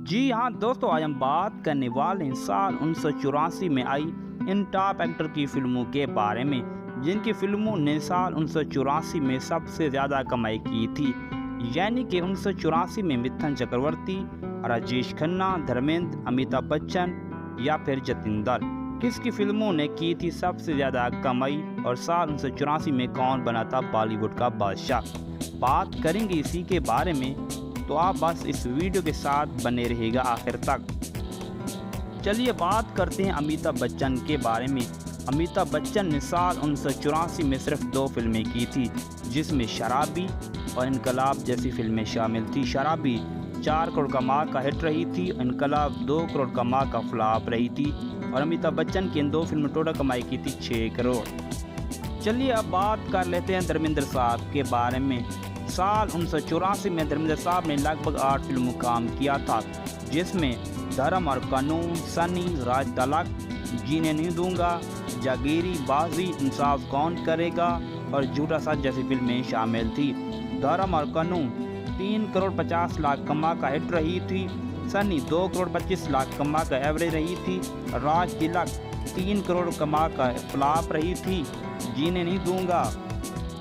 जी हाँ दोस्तों, आज हम बात करने वाले हैं साल 1984 में आई इन टॉप एक्टर की फिल्मों के बारे में, जिनकी फिल्मों ने साल 1984 में सबसे ज़्यादा कमाई की थी। यानी कि 1984 में मिथुन चक्रवर्ती, राजेश खन्ना, धर्मेंद्र, अमिताभ बच्चन या फिर जतिंदर, किसकी फिल्मों ने की थी सबसे ज़्यादा कमाई और साल 1984 में कौन बना था बॉलीवुड का बादशाह। बात करेंगे इसी के बारे में, तो आप बस इस वीडियो के साथ बने रहेगा आखिर तक। चलिए बात करते हैं अमिताभ बच्चन के बारे में। अमिताभ बच्चन ने साल 1984 में सिर्फ 2 फिल्में की थी, जिसमें शराबी और इनकलाब जैसी फिल्में शामिल थी। शराबी 4 करोड़ कमा का हिट रही थी, इनकलाब 2 करोड़ कमा का फ्लॉप रही थी और अमिताभ बच्चन की इन 2 फिल्में टोटल कमाई की थी 6 करोड़। चलिए अब बात कर लेते हैं धर्मेंद्र साहब के बारे में। साल 1984 में धर्मेंद्र साहब ने लगभग 8 फिल्मों काम किया था, जिसमें धर्म और कानून, सनी, राज तलक, जीने नहीं दूंगा, जागीरी, बाजी, इंसाफ कौन करेगा और झूठा सच जैसी फिल्में शामिल थी। धर्म और कानून 3 करोड़ 50 लाख कमा का हिट रही थी, सनी 2 करोड़ 25 लाख कमा का एवरेज रही थी, राज तिलक 3 करोड़ कमा का फ्लॉप रही थी, जीने नहीं दूंगा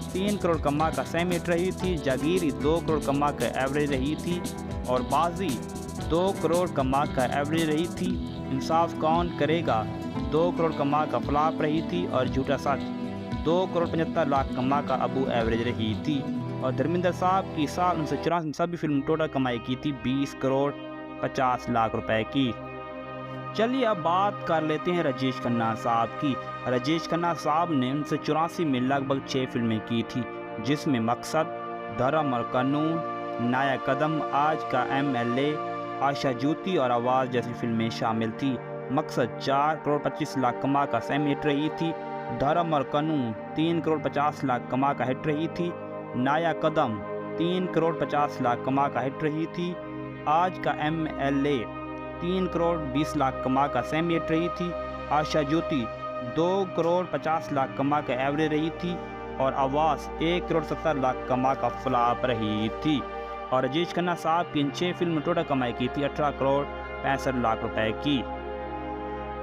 3 करोड़ कमा का सेमी हिट रही थी, जागीरी 2 करोड़ कमा का एवरेज रही थी और बाजी 2 करोड़ कमा का एवरेज रही थी। इंसाफ कौन करेगा 2 करोड़ कमा का फ्लॉप रही थी और झूठा सच 2 करोड़ 75 लाख कमा का अबू एवरेज रही थी। और धर्मेंद्र साहब की साल 1984 में सभी फिल्म टोटल कमाई की थी 20 करोड़ 50 लाख रुपए की। चलिए अब बात कर लेते हैं राजेश खन्ना साहब की। राजेश खन्ना साहब ने 1984 में लगभग 6 फिल्में की थी, जिसमें मकसद, धर्म और कानून, नया कदम, आज का एमएलए, आशा ज्योति और आवाज़ जैसी फिल्में शामिल थी। मकसद 4 करोड़ 25 लाख कमा का सेमी हिट रही थी, धर्म और कानून 3 करोड़ 50 लाख कमा का हिट रही थी, नया कदम 3 करोड़ 50 लाख कमा का हिट रही थी, आज का एमएलए 3 करोड़ 20 लाख कमा का सेमी हिट रही थी, आशा ज्योति 2 करोड़ 50 लाख कमा का एवरेज रही थी और आवाज़ 1 करोड़ 70 लाख कमा का फ्लॉप रही थी। और राजेश खन्ना साहब की इन 6 फिल्म टोटल कमाई की थी 18 करोड़ 65 लाख रुपए की।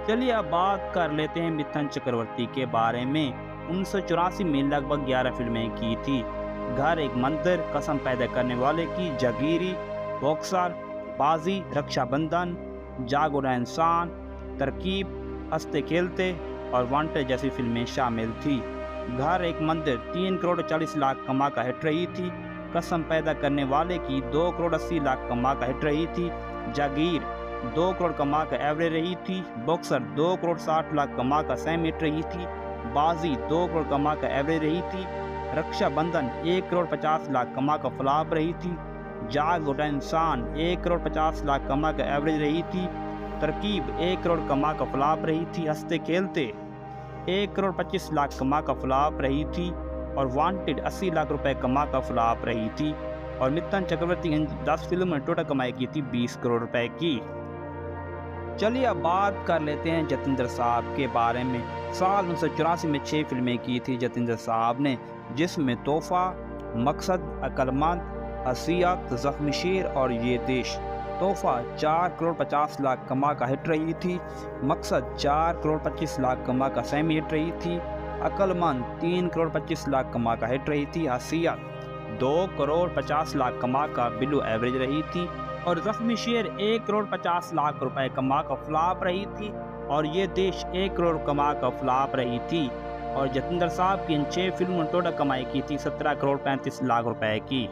चलिए अब बात कर लेते हैं मिथुन चक्रवर्ती के बारे में। 1984 में लगभग 11 फिल्में की थी। घर एक मंदिर, कसम पैदा करने वाले की, जागीरी, बॉक्सर, बाजी, रक्षाबंधन, जागो रहा इंसान, तरकीब, हंसते खेलते और वांटेड जैसी फिल्में शामिल थी। घर एक मंदिर 3 करोड़ 40 लाख कमा का हिट रही थी, कसम पैदा करने वाले की 2 करोड़ 80 लाख कमा का हिट रही थी, जागीर 2 करोड़ कमा का एवरेज रही थी, बॉक्सर 2 करोड़ 60 लाख कमा का सेमी हिट रही थी, बाजी 2 करोड़ कमा का एवरेज रही थी, रक्षाबंधन 1 करोड़ 50 लाख कमा का फ्लॉप रही थी, जाग उठा इंसान 1 करोड़ 50 लाख कमा का एवरेज रही थी, तरकीब 1 करोड़ कमा का फ्लॉप रही थी, हंसते खेलते 1 करोड़ 25 लाख कमा का फ्लॉप रही थी और वांटेड 80 लाख रुपए कमा का फ्लॉप रही थी। और मिथुन चक्रवर्ती इन 10 फिल्मों में टोटल कमाई की थी 20 करोड़ रुपए की। चलिए अब बात कर लेते हैं जतिंदर साहब के बारे में। साल 1984 में 6 फिल्में की थी जतिंदर साहब ने, जिसमें तोहफा, मकसद, अकलमंद, हसीयत, जख्मी शेर और ये देश। तोहफा 4 करोड़ 50 लाख कमा का हिट रही थी, मकसद 4 करोड़ 25 लाख कमा का सेमी हिट रही थी, अकलमंद 3 करोड़ 25 लाख कमा का हिट रही थी, हसीयत 2 करोड़ 50 लाख कमा का बिलो एवरेज रही थी और जख्मी शेर 1 करोड़ 50 लाख रुपए कमा का फ्लॉप रही थी और ये देश 1 करोड़ कमा का फ्लॉप रही थी। और जतिंदर साहब की इन 6 फिल्मों टोटल कमाई की थी 17 करोड़ 35 लाख रुपए की।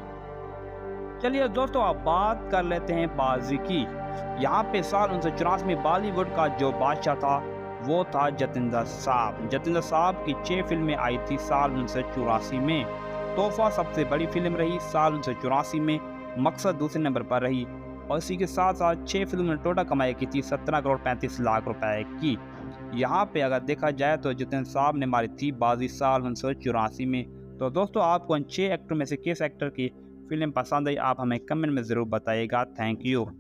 चलिए दोस्तों अब बात कर लेते हैं बाजी की। यहाँ पे साल 1984 में बॉलीवुड का जो बादशाह था वो था जतिंदर साहब। जतिंदर साहब की 6 फिल्में आई थी साल 1984 में। तोहफा सबसे बड़ी फिल्म रही साल 1984 में, मकसद दूसरे नंबर पर रही और इसी के साथ साथ 6 फिल्म में टोटल कमाई की थी 17 करोड़ 35 लाख रुपए की। यहाँ पे अगर देखा जाए तो जतिंदर साहब ने मारी थी बाजी साल 1984 में। तो दोस्तों आपको इन 6 एक्टर में से किस एक्टर की फिल्म पसंद आई आप हमें कमेंट में ज़रूर बताइएगा। Thank you.